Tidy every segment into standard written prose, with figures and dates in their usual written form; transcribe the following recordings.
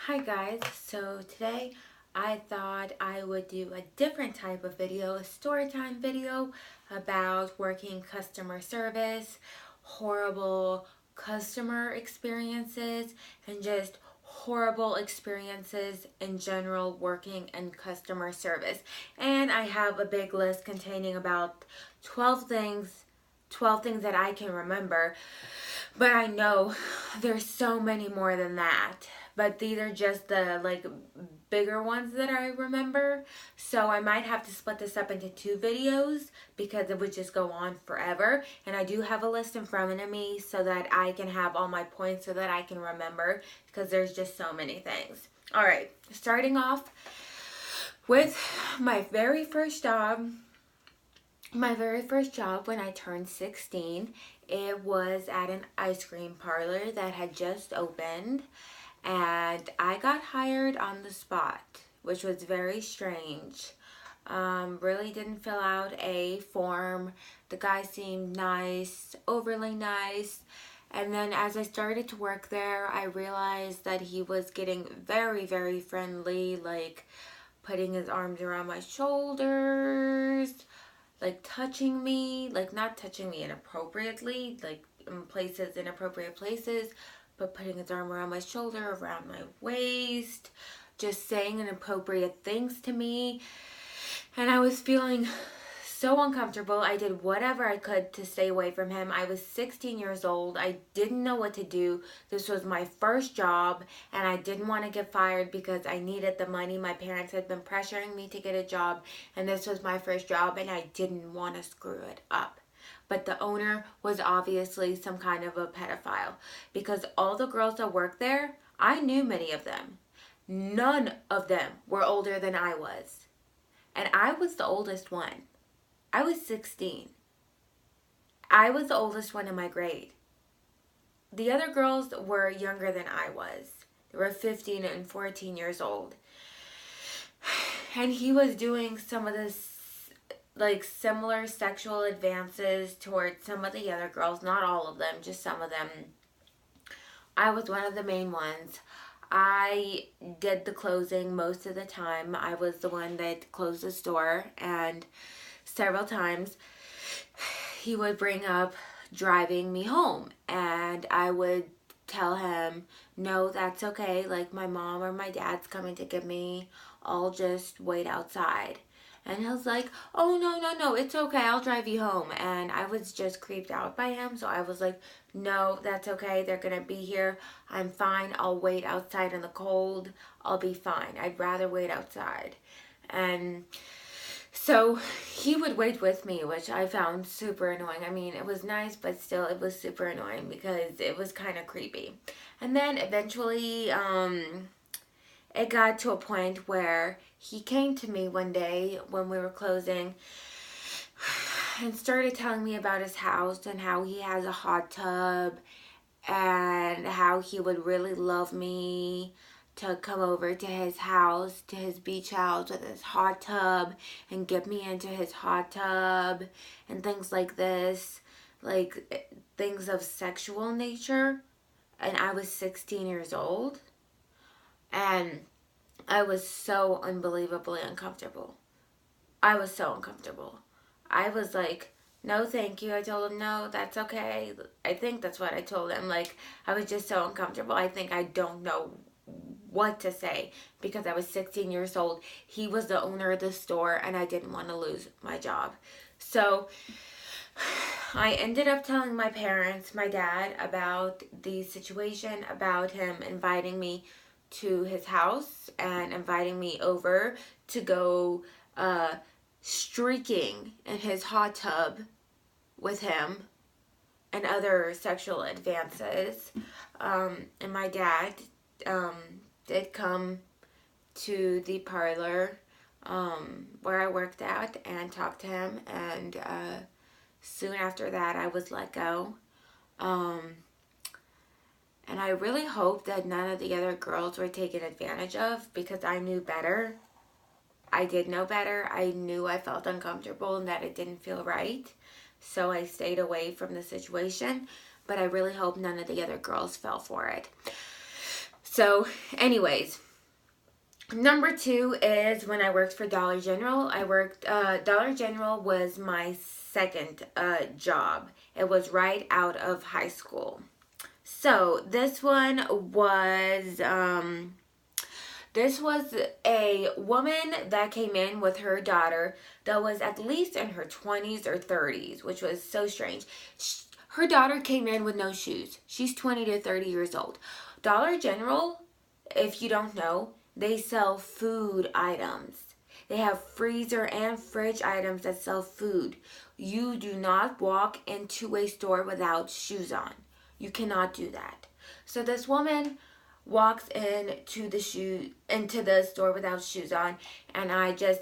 Hi guys, so today I thought I would do a different type of video, a story time video about working customer service, horrible customer experiences, and just horrible experiences in general working in customer service. And I have a big list containing about 12 things 12 things that I can remember, but I know there's so many more than that. But these are just the bigger ones that I remember. So I might have to split this up into two videos because it would just go on forever. And I do have a list in front of me so that I can have all my points so that I can remember because there's just so many things. All right, starting off with my very first job. My very first job when I turned 16, it was at an ice cream parlor that had just opened, and I got hired on the spot, which was very strange. Really didn't fill out a form. The guy seemed nice, overly nice. And then as I started to work there, I realized that he was getting very, very friendly, like putting his arms around my shoulders, like touching me, like not touching me inappropriately, like in inappropriate places, but putting his arm around my shoulder, around my waist, just saying inappropriate things to me. And I was feeling so uncomfortable. I did whatever I could to stay away from him. I was 16 years old. I didn't know what to do. This was my first job, and I didn't want to get fired because I needed the money. My parents had been pressuring me to get a job, and this was my first job, and I didn't want to screw it up. But the owner was obviously some kind of a pedophile because all the girls that worked there, I knew many of them. None of them were older than I was. And I was the oldest one. I was 16. I was the oldest one in my grade. The other girls were younger than I was. They were 15 and 14 years old. And he was doing some of this, similar sexual advances towards some of the other girls. Not all of them, just some of them. I was one of the main ones. I did the closing most of the time. I was the one that closed the store, and several times he would bring up driving me home, and I would tell him, no, that's okay, like my mom or my dad's coming to get me, I'll just wait outside. And he was like, oh, no, it's okay, I'll drive you home. And I was just creeped out by him, so I was like, no, that's okay, they're gonna be here, I'm fine, I'll wait outside in the cold, I'll be fine, I'd rather wait outside. And so he would wait with me, which I found super annoying. I mean, it was nice, but still it was super annoying because it was kind of creepy. And then eventually, it got to a point where he came to me one day when we were closing and started telling me about his house and how he has a hot tub and how he would really love me to come over to his house, to his beach house with his hot tub and get me into his hot tub and things like this, like things of sexual nature. And I was 16 years old, and I was so unbelievably uncomfortable. I was so uncomfortable. I was like, no, thank you. I told him, no, that's okay. I think that's what I told him. Like, I was just so uncomfortable. I think I don't know what to say because I was 16 years old. He was the owner of the store, and I didn't want to lose my job. So I ended up telling my parents, my dad, about the situation, about him inviting me to his house and inviting me over to go streaking in his hot tub with him and other sexual advances. And my dad did come to the parlor where I worked at and talked to him, and soon after that I was let go. And I really hope that none of the other girls were taken advantage of because I knew better. I did know better. I knew I felt uncomfortable and that it didn't feel right. So I stayed away from the situation. But I really hope none of the other girls fell for it. So anyways, number 2 is when I worked for Dollar General. Dollar General was my second job. It was right out of high school. So this was a woman that came in with her daughter that was at least in her 20s or 30s, which was so strange. Her daughter came in with no shoes. She's 20 to 30 years old. Dollar General, if you don't know, they sell food items. They have freezer and fridge items that sell food. You do not walk into a store without shoes on. You cannot do that. So this woman walks into the store without shoes on, and I just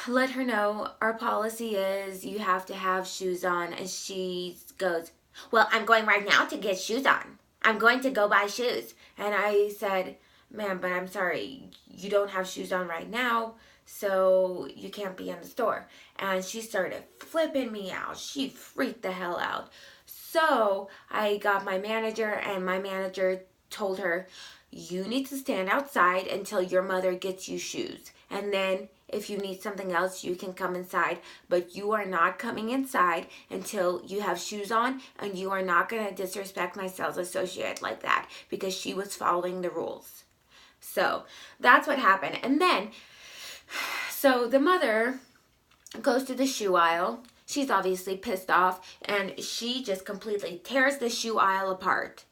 let her know our policy is you have to have shoes on, and she goes, "Well, I'm going right now to get shoes on. I'm going to go buy shoes." And I said, "Ma'am, but I'm sorry, you don't have shoes on right now, so you can't be in the store." And she started flipping me out. She freaked the hell out. So I got my manager, and my manager told her, "You need to stand outside until your mother gets you shoes. And then if you need something else, you can come inside. But you are not coming inside until you have shoes on, and you are not going to disrespect my sales associate like that," because she was following the rules. So that's what happened. And then, so the mother goes to the shoe aisle. She's obviously pissed off, and she just completely tears the shoe aisle apart.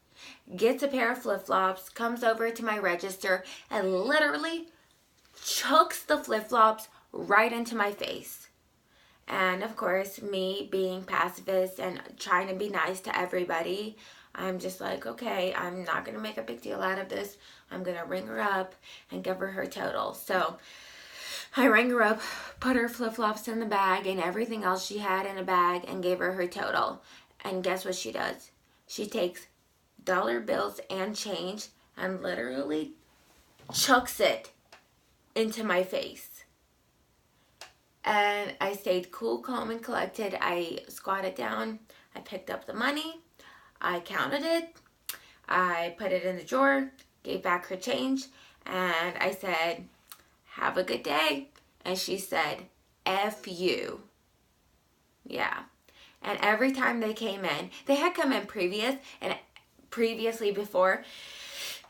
Gets a pair of flip-flops, comes over to my register, and literally chucks the flip-flops right into my face. And of course, me being pacifist and trying to be nice to everybody, I'm just like, okay, I'm not going to make a big deal out of this. I'm going to ring her up and give her total. So I rang her up, put her flip-flops in the bag and everything else she had in a bag, and gave her total. And guess what she does? She takes dollar bills and change and literally chucks it into my face. And I stayed cool, calm, and collected. I squatted down. I picked up the money. I counted it. I put it in the drawer, gave back her change, and I said, "Have a good day." And she said, "F you." Yeah. And every time they came in, they had come in previously before,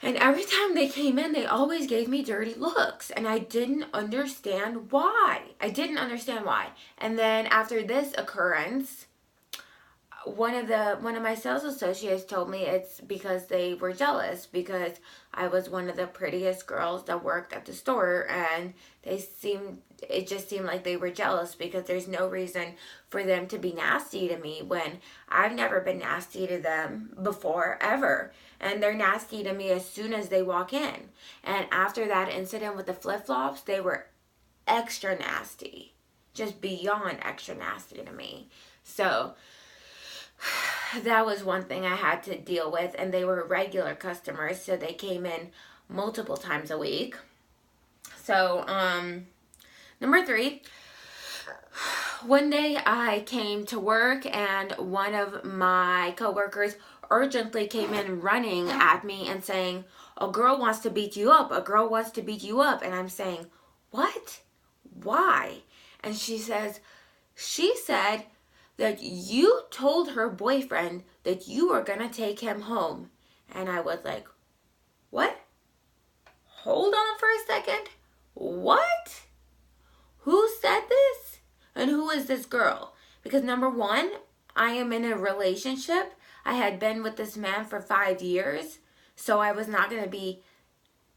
and every time they came in, they always gave me dirty looks, and I didn't understand why. And then after this occurrence, one of my sales associates told me it's because they were jealous because I was one of the prettiest girls that worked at the store, and it just seemed like they were jealous because there's no reason for them to be nasty to me when I've never been nasty to them before, ever. And they're nasty to me as soon as they walk in. And after that incident with the flip-flops, they were extra nasty. Just beyond extra nasty to me. So that was one thing I had to deal with, and they were regular customers, so they came in multiple times a week. So, number 3, one day I came to work, and one of my coworkers urgently came in running at me and saying, "A girl wants to beat you up. A girl wants to beat you up." And I'm saying, "What? Why?" And she said that you told her boyfriend that you were going to take him home. And I was like, "What? Hold on for a second. What? Who said this? And who is this girl?" Because number 1, I am in a relationship. I had been with this man for 5 years. So I was not going to be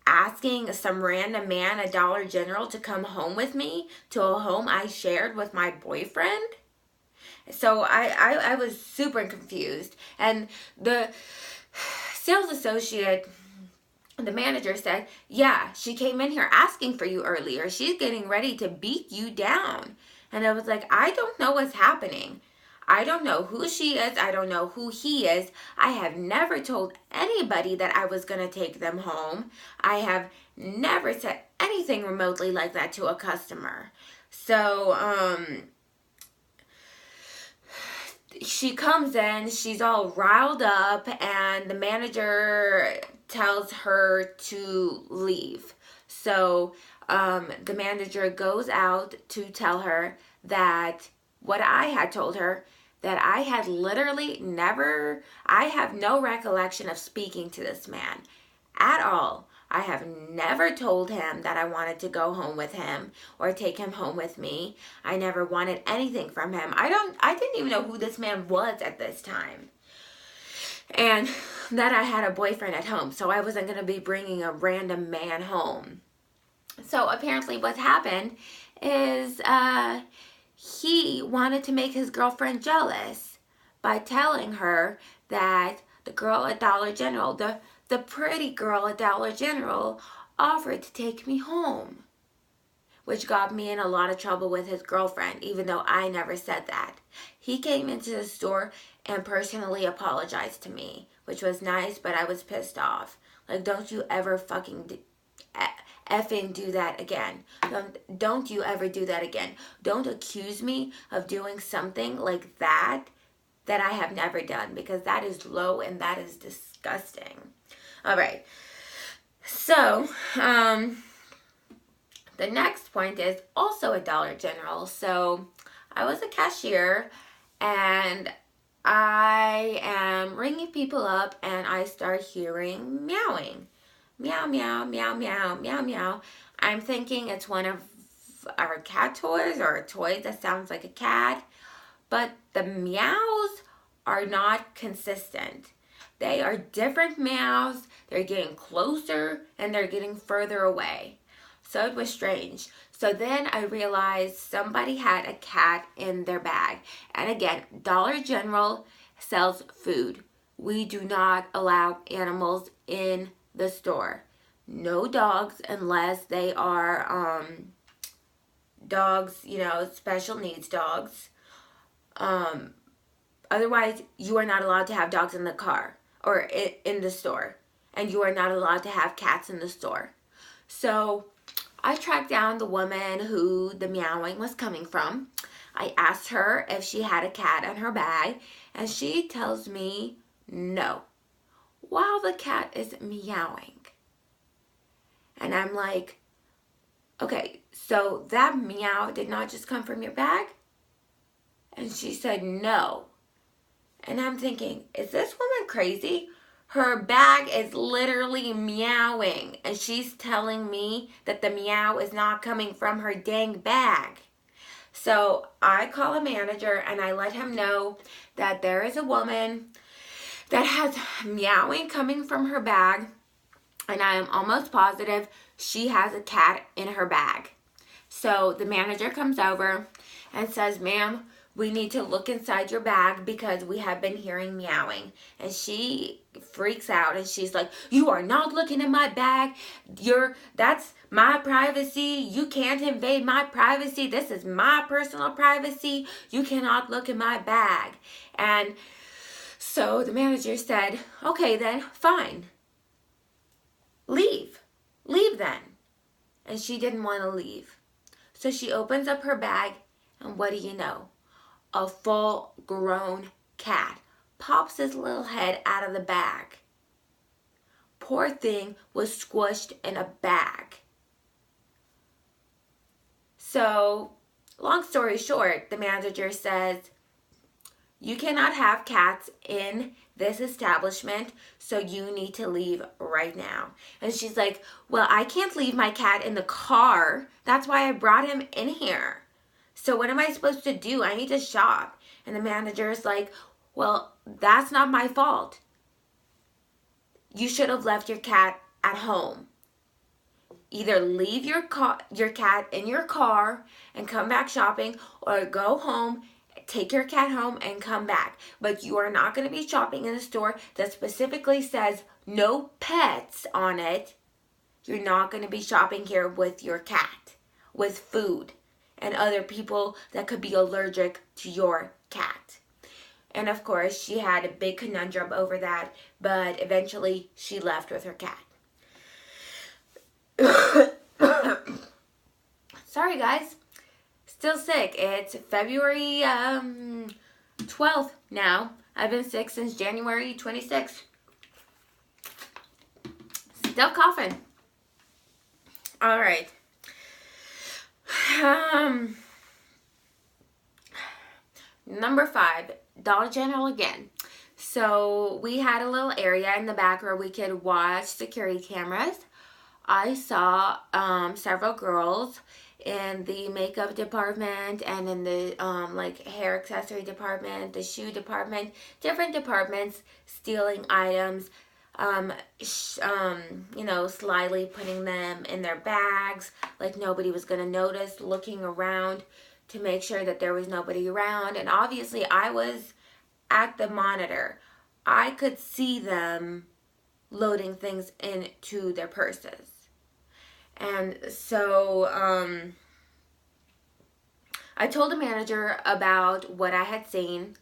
asking some random man at Dollar General to come home with me to a home I shared with my boyfriend. So I was super confused. And the sales associate, the manager said, "Yeah, she came in here asking for you earlier. She's getting ready to beat you down." And I was like, I don't know what's happening. I don't know who she is. I don't know who he is. I have never told anybody that I was going to take them home. I have never said anything remotely like that to a customer. So, she comes in, she's all riled up, and the manager tells her to leave. So the manager goes out to tell her that what I had told her, that I had literally never, I have no recollection of speaking to this man at all. I have never told him that I wanted to go home with him or take him home with me. I never wanted anything from him. I didn't even know who this man was at this time. And that I had a boyfriend at home, so I wasn't going to be bringing a random man home. So apparently what happened is he wanted to make his girlfriend jealous by telling her that the girl at Dollar General, the pretty girl at Dollar General, offered to take me home, which got me in a lot of trouble with his girlfriend, even though I never said that. He came into the store and personally apologized to me, which was nice, but I was pissed off. Like, don't you ever fucking effing do that again. Don't you ever do that again. Don't accuse me of doing something like that I have never done, because that is low and that is disgusting. All right. So, the next point is also a Dollar General. So, I was a cashier and I am ringing people up and I start hearing meowing. Meow, meow, meow, meow, meow, meow. I'm thinking it's one of our cat toys or a toy that sounds like a cat. But the meows are not consistent. They are different meows. They're getting closer and they're getting further away. So it was strange. So then I realized somebody had a cat in their bag. And again, Dollar General sells food. We do not allow animals in the store. No dogs unless they are dogs, special needs dogs. Otherwise, you are not allowed to have dogs in the car or in the store. And you are not allowed to have cats in the store. So I tracked down the woman who the meowing was coming from. I asked her if she had a cat in her bag, and she tells me no, while the cat is meowing. And I'm like, okay, so that meow did not just come from your bag? And she said no. And I'm thinking, is this woman crazy? Her bag is literally meowing, and she's telling me that the meow is not coming from her dang bag. So I call a manager and I let him know that there is a woman that has meowing coming from her bag, and I am almost positive she has a cat in her bag. So the manager comes over and says, ma'am, we need to look inside your bag because we have been hearing meowing. And she freaks out and she's like, you are not looking in my bag. That's my privacy. You can't invade my privacy. This is my personal privacy. You cannot look in my bag. And so the manager said, okay then, fine. Leave then. And she didn't want to leave. So she opens up her bag, and what do you know? A full-grown cat pops his little head out of the bag. Poor thing was squished in a bag. So, long story short, the manager says, you cannot have cats in this establishment, so you need to leave right now. And she's like, well, I can't leave my cat in the car. That's why I brought him in here. So what am I supposed to do? I need to shop. And the manager is like, well, that's not my fault. You should have left your cat at home. Either leave your cat in your car and come back shopping, or go home, take your cat home and come back. But you are not going to be shopping in a store that specifically says no pets on it. You're not going to be shopping here with your cat, with food, and other people that could be allergic to your cat. And of course, she had a big conundrum over that, but eventually she left with her cat. Sorry guys, still sick. It's February 12th now. I've been sick since January 26th. Stop coughing. All right. Number 5, Dollar General again. So we had a little area in the back where we could watch security cameras. I saw several girls in the makeup department and in the like hair accessory department, the shoe department, different departments stealing items, you know, slyly putting them in their bags like nobody was gonna notice, looking around to make sure that there was nobody around. And obviously I was at the monitor. I could see them loading things into their purses. And so I told the manager about what I had seen,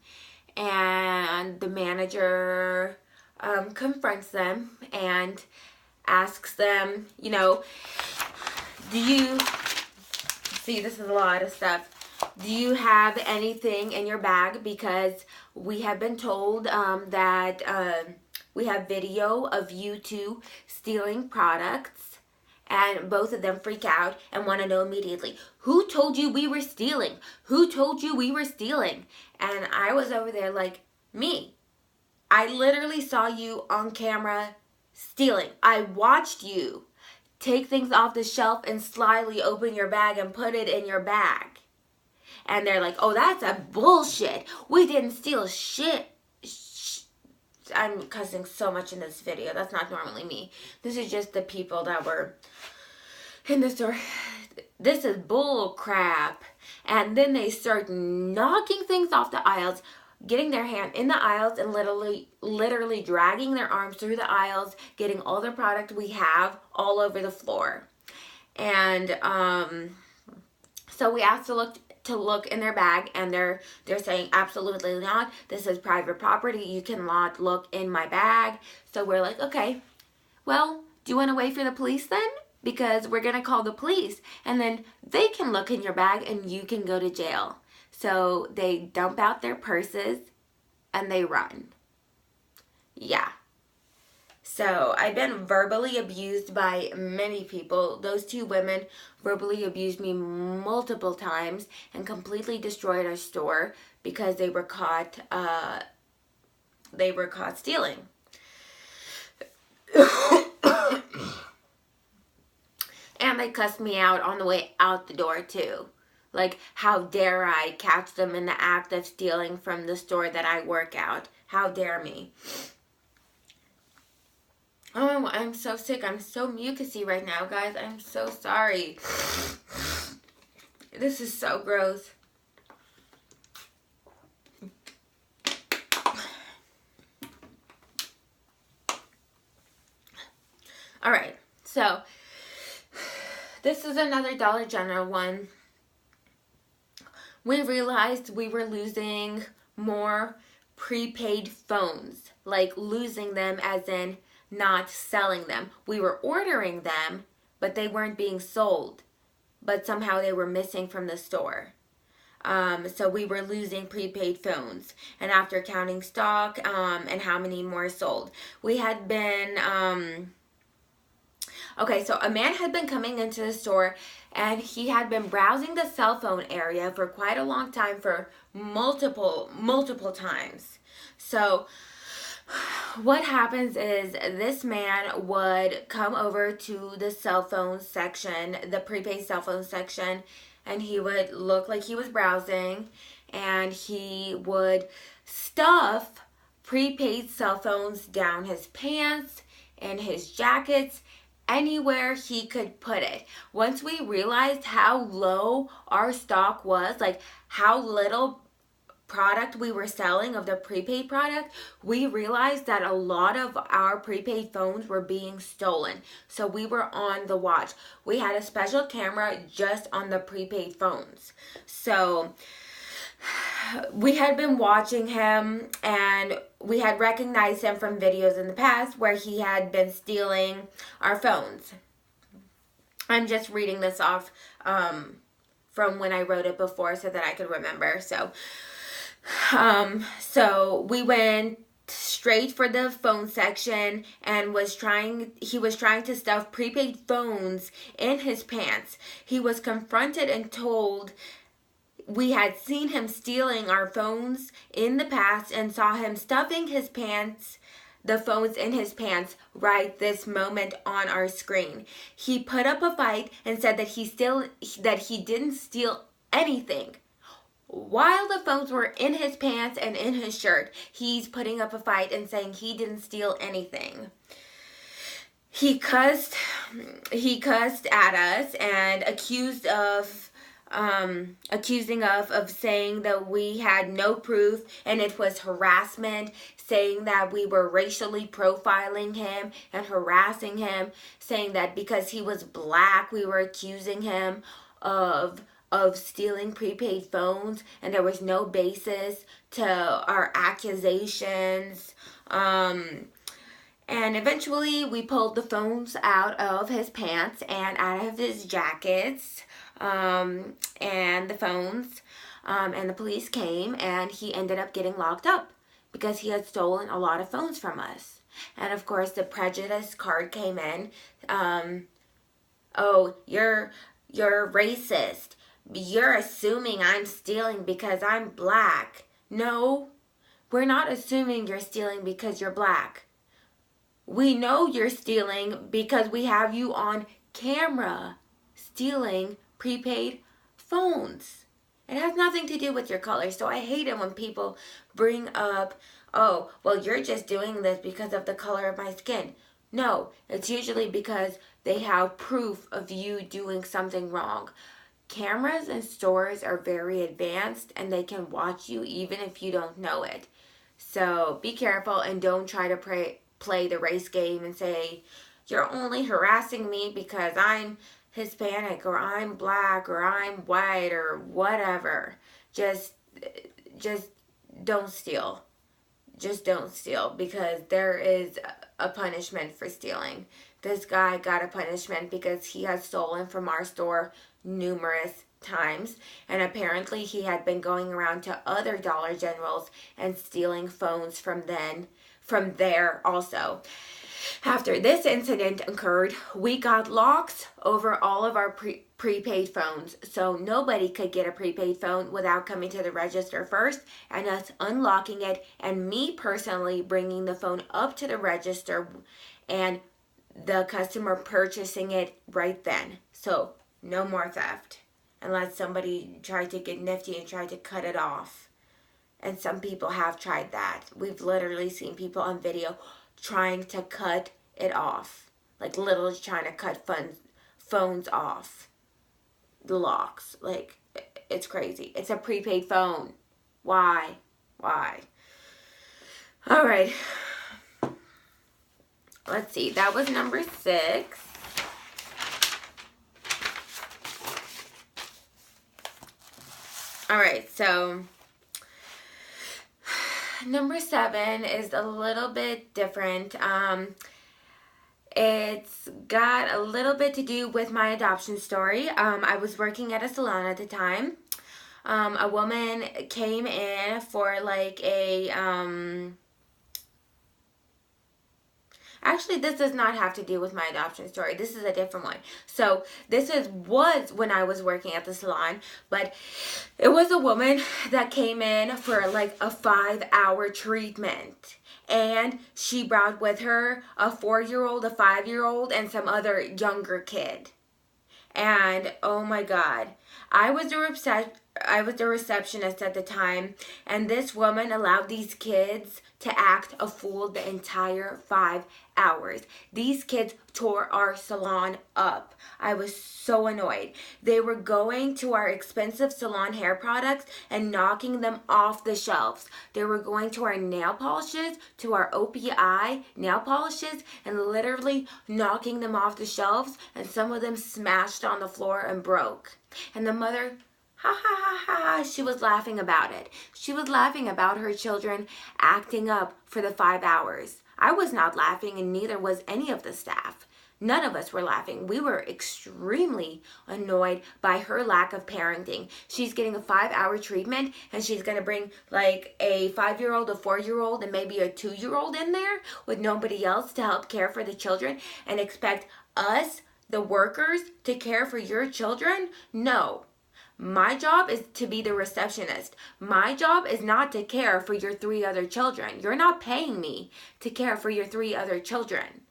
and the manager confronts them and asks them, you know, do you see, this is a lot of stuff. Do you have anything in your bag? Because we have been told that we have video of you two stealing products. And both of them freak out and want to know immediately, who told you we were stealing? Who told you we were stealing? And I was over there like, me. I literally saw you on camera stealing. I watched you take things off the shelf and slyly open your bag and put it in your bag. And they're like, oh, that's a bullshit. We didn't steal shit. I'm cussing so much in this video. That's not normally me. This is just the people that were in the store. This is bull crap. And then they start knocking things off the aisles, getting their hand in the aisles and literally dragging their arms through the aisles, getting all the product we have all over the floor. And so we asked to look in their bag, and they're saying absolutely not. This is private property. You cannot look in my bag. So we're like, okay, well, do you want to wait for the police then? Because we're going to call the police, and then they can look in your bag and you can go to jail. So they dump out their purses and they run. Yeah. So I've been verbally abused by many people. Those 2 women verbally abused me multiple times and completely destroyed our store because they were caught stealing. And they cussed me out on the way out the door too. Like, how dare I catch them in the act of stealing from the store that I work at? How dare me? Oh, I'm so sick. I'm so mucusy right now, guys. I'm so sorry. This is so gross. All right. So, this is another Dollar General one. We realized we were losing more prepaid phones. Like, losing them as in not selling them. We were ordering them, but they weren't being sold. But somehow they were missing from the store. So we were losing prepaid phones. And after counting stock and how many more sold, we had been... Okay, so a man had been coming into the store, and he had been browsing the cell phone area for quite a long time, for multiple times. So what happens is this man would come over to the cell phone section, the prepaid cell phone section, and he would look like he was browsing, and he would stuff prepaid cell phones down his pants and his jackets, anywhere he could put it. Once we realized how low our stock was, like how little product we were selling of the prepaid product, we realized that a lot of our prepaid phones were being stolen. So we were on the watch. We had a special camera just on the prepaid phones. So we had been watching him, and we had recognized him from videos in the past where he had been stealing our phones. I'm just reading this off from when I wrote it before so that I could remember. So we went straight for the phone section and he was trying to stuff prepaid phones in his pants. He was confronted and told we had seen him stealing our phones in the past and saw him stuffing the phones in his pants right this moment on our screen. He put up a fight and said that he didn't steal anything. While the phones were in his pants and in his shirt, he's putting up a fight and saying he didn't steal anything. He cussed at us and accusing us of saying that we had no proof and it was harassment, saying that we were racially profiling him and harassing him, saying that because he was black, we were accusing him of stealing prepaid phones, and there was no basis to our accusations. And eventually we pulled the phones out of his pants and out of his jackets, and the phones, and the police came, and he ended up getting locked up because he had stolen a lot of phones from us. And of course the prejudice card came in. Oh, you're racist. You're assuming I'm stealing because I'm black. No, we're not assuming you're stealing because you're black. We know you're stealing because we have you on camera stealing prepaid phones. It has nothing to do with your color. So I hate it when people bring up, oh, well, you're just doing this because of the color of my skin. No, it's usually because they have proof of you doing something wrong. Cameras in stores are very advanced and they can watch you even if you don't know it. So be careful and don't try to play the race game and say, you're only harassing me because I'm Hispanic or I'm black or I'm white or whatever. Just don't steal. Just don't steal, because there is a punishment for stealing. This guy got a punishment because he has stolen from our store numerous times, and apparently he had been going around to other Dollar Generals and stealing phones from there also. After this incident occurred, we got locks over all of our prepaid phones, so nobody could get a prepaid phone without coming to the register first and us unlocking it and me personally bringing the phone up to the register and the customer purchasing it right then. So no more theft unless somebody tried to get nifty and tried to cut it off. And some people have tried that. We've literally seen people on video trying to cut it off. Like literally trying to cut phones off. The locks. Like, it's crazy. It's a prepaid phone. Why? Alright. Let's see. That was number 6. Alright, so number 7 is a little bit different. It's got a little bit to do with my adoption story. I was working at a salon at the time. A woman came in for like a, actually, this does not have to do with my adoption story. This is a different one. So this was when I was working at the salon, but it was a woman that came in for like a 5-hour treatment. And she brought with her a 4-year-old, a 5-year-old, and some other younger kid. And oh my God, I was the receptionist at the time, and this woman allowed these kids to act a fool the entire 5 hours. These kids tore our salon up. I was so annoyed. They were going to our expensive salon hair products and knocking them off the shelves. They were going to our nail polishes, to our OPI nail polishes, and literally knocking them off the shelves, and some of them smashed on the floor and broke. And the mother, ha ha ha ha, she was laughing about it. She was laughing about her children acting up for the 5 hours. I was not laughing, and neither was any of the staff. None of us were laughing. We were extremely annoyed by her lack of parenting. She's getting a 5-hour treatment and she's going to bring like a 5-year-old, a 4-year-old, and maybe a 2-year-old in there with nobody else to help care for the children and expect us, the workers, to care for your children? No. My job is to be the receptionist. My job is not to care for your 3 other children. You're not paying me to care for your 3 other children.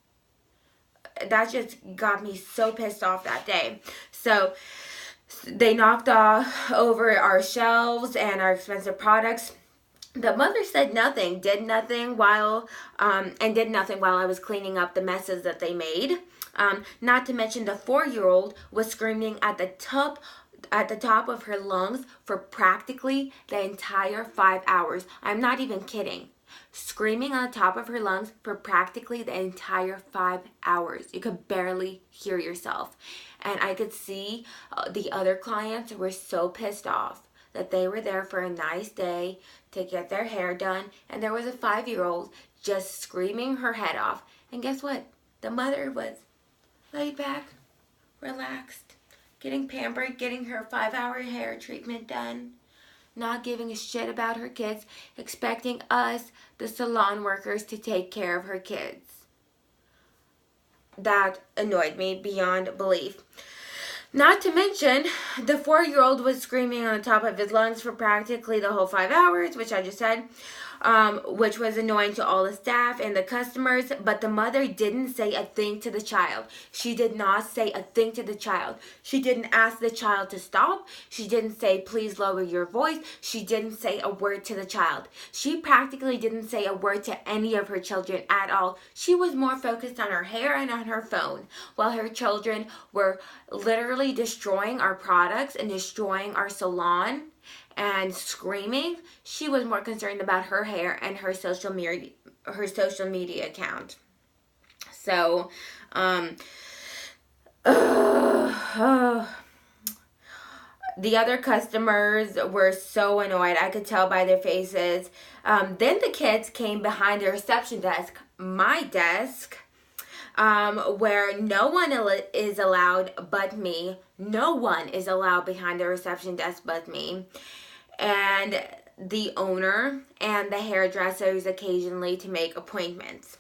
That just got me so pissed off that day. So they knocked over our shelves and our expensive products. The mother said nothing, did nothing while I was cleaning up the messes that they made. Not to mention the 4-year-old was screaming at the top of her lungs for practically the entire 5 hours. I'm not even kidding. Screaming on the top of her lungs for practically the entire 5 hours. You could barely hear yourself. And I could see the other clients were so pissed off that they were there for a nice day to get their hair done. And there was a 5-year-old just screaming her head off. And guess what? The mother was laid back, relaxed, getting pampered, getting her 5-hour hair treatment done. Not giving a shit about her kids, expecting us, the salon workers, to take care of her kids. That annoyed me beyond belief. Not to mention, the 4-year-old was screaming on the top of his lungs for practically the whole 5 hours, which I just said, which was annoying to all the staff and the customers, but the mother didn't say a thing to the child. She did not say a thing to the child. She didn't ask the child to stop. She didn't say, please lower your voice. She didn't say a word to the child. She practically didn't say a word to any of her children at all. She was more focused on her hair and on her phone, while her children were literally destroying our products and destroying our salon and screaming. She was more concerned about her hair and her social media account. So, the other customers were so annoyed. I could tell by their faces. Then the kids came behind the reception desk, my desk, where no one is allowed but me. No one is allowed behind the reception desk but me. And the owner and the hairdressers occasionally to make appointments.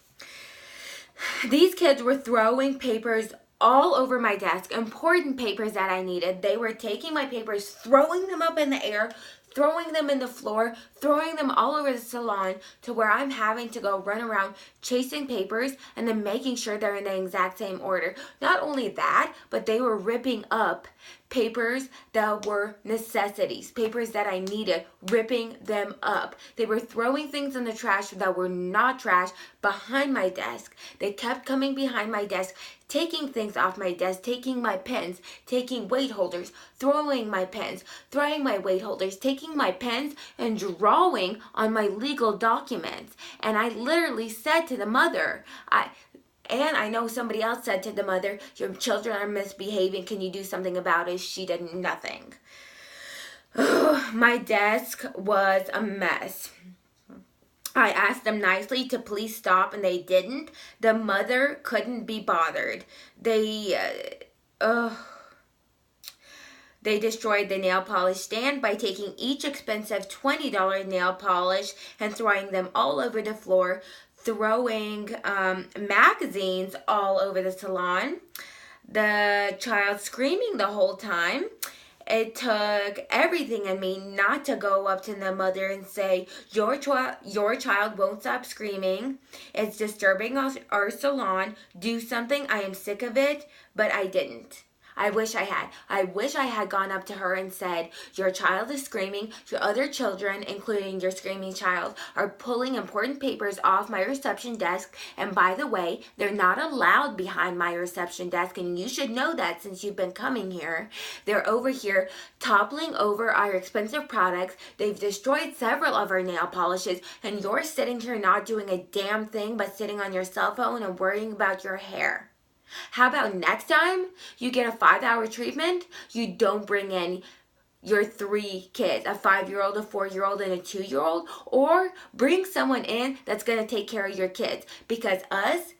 These kids were throwing papers all over my desk, important papers that I needed. They were taking my papers, throwing them up in the air, throwing them in the floor, throwing them all over the salon, to where I'm having to go run around chasing papers and then making sure they're in the exact same order. Not only that, but they were ripping up papers that were necessities, papers that I needed, ripping them up. They were throwing things in the trash that were not trash behind my desk. They kept coming behind my desk, taking things off my desk, taking my pens, taking weight holders, throwing my pens, throwing my weight holders, taking my pens, and drawing on my legal documents. And I literally said to the mother, I know somebody else said to the mother, your children are misbehaving. Can you do something about it? She did nothing. My desk was a mess. I asked them nicely to please stop, and they didn't. The mother couldn't be bothered. They destroyed the nail polish stand by taking each expensive $20 nail polish and throwing them all over the floor, throwing magazines all over the salon. The child screaming the whole time. It took everything in me not to go up to the mother and say, your child won't stop screaming. It's disturbing our salon. Do something. I am sick of it. But I didn't. I wish I had. I wish I had gone up to her and said, your child is screaming. Your other children, including your screaming child, are pulling important papers off my reception desk. And by the way, they're not allowed behind my reception desk. And you should know that since you've been coming here. They're over here toppling over our expensive products. They've destroyed several of our nail polishes. And you're sitting here not doing a damn thing but sitting on your cell phone and worrying about your hair. How about next time you get a 5-hour treatment, you don't bring in your 3 kids, a 5-year-old, a 4-year-old, and a 2-year-old, or bring someone in that's going to take care of your kids, because us,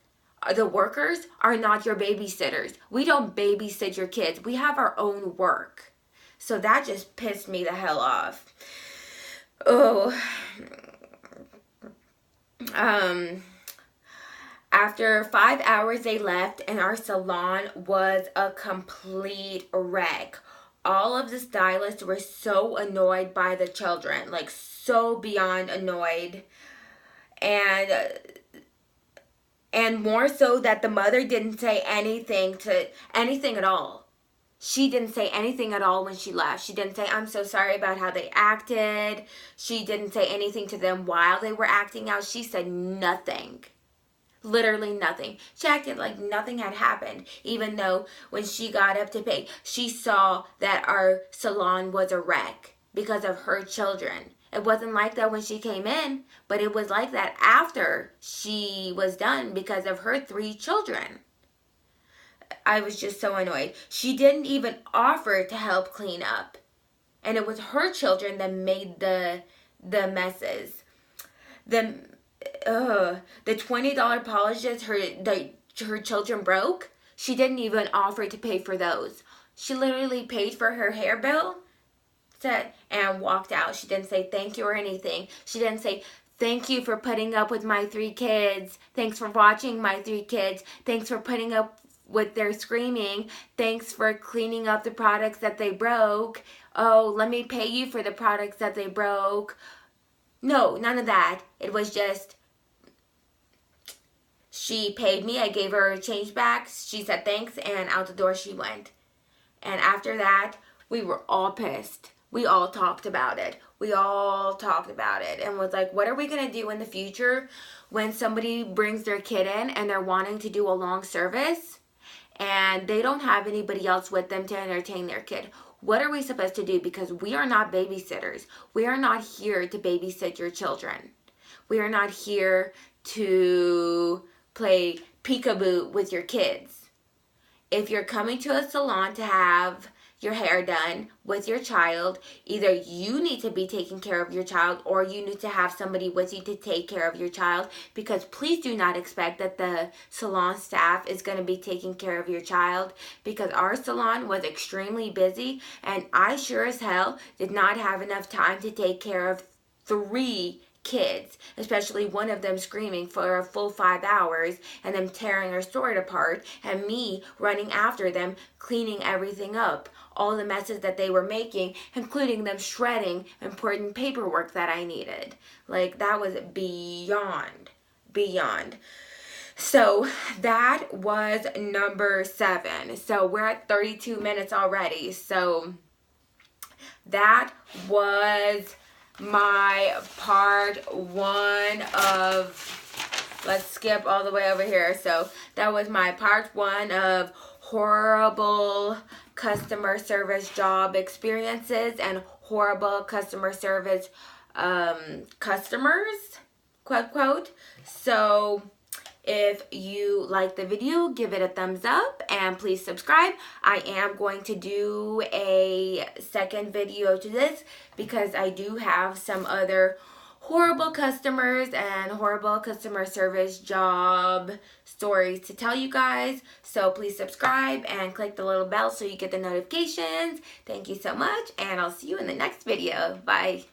the workers are not your babysitters. We don't babysit your kids. We have our own work. So that just pissed me the hell off. Oh. After 5 hours they left and our salon was a complete wreck. All of the stylists were so annoyed by the children, like so beyond annoyed. And more so that the mother didn't say anything at all. She didn't say anything at all when she left. She didn't say, I'm so sorry about how they acted. She didn't say anything to them while they were acting out. She said nothing. Literally nothing. She acted like nothing had happened, even though when she got up to pay, she saw that our salon was a wreck because of her children. It wasn't like that when she came in, but it was like that after she was done because of her 3 children. I was just so annoyed. She didn't even offer to help clean up. And it was her children that made the messes. The $20 polishes her children broke. She didn't even offer to pay for those. She literally paid for her hair bill and walked out. She didn't say thank you or anything. She didn't say thank you for putting up with my 3 kids. Thanks for watching my 3 kids. Thanks for putting up with their screaming. Thanks for cleaning up the products that they broke. Oh, let me pay you for the products that they broke. No, none of that. It was just, she paid me. I gave her a change back. She said thanks, and out the door she went. And after that, we were all pissed. We all talked about it. And was like, what are we going to do in the future when somebody brings their kid in and they're wanting to do a long service and they don't have anybody else with them to entertain their kid? What are we supposed to do? Because we are not babysitters. We are not here to babysit your children. We are not here to play peekaboo with your kids. If you're coming to a salon to have your hair done with your child, either you need to be taking care of your child or you need to have somebody with you to take care of your child, because please do not expect that the salon staff is going to be taking care of your child, because our salon was extremely busy and I sure as hell did not have enough time to take care of 3 kids, especially one of them screaming for a full 5 hours and them tearing our store apart and me running after them cleaning everything up, all the messes that they were making, including them shredding important paperwork that I needed. Like, that was beyond. So that was number 7. So we're at 32 minutes already. So that was my part 1 of, let's skip all the way over here. So that was my part 1 of horrible customer service job experiences and horrible customer service customers, quote, quote. So if you like the video, give it a thumbs up and please subscribe. I am going to do a second video to this because I do have some other horrible customers and horrible customer service job stories to tell you guys. So please subscribe and click the little bell so you get the notifications. Thank you so much, and I'll see you in the next video. Bye.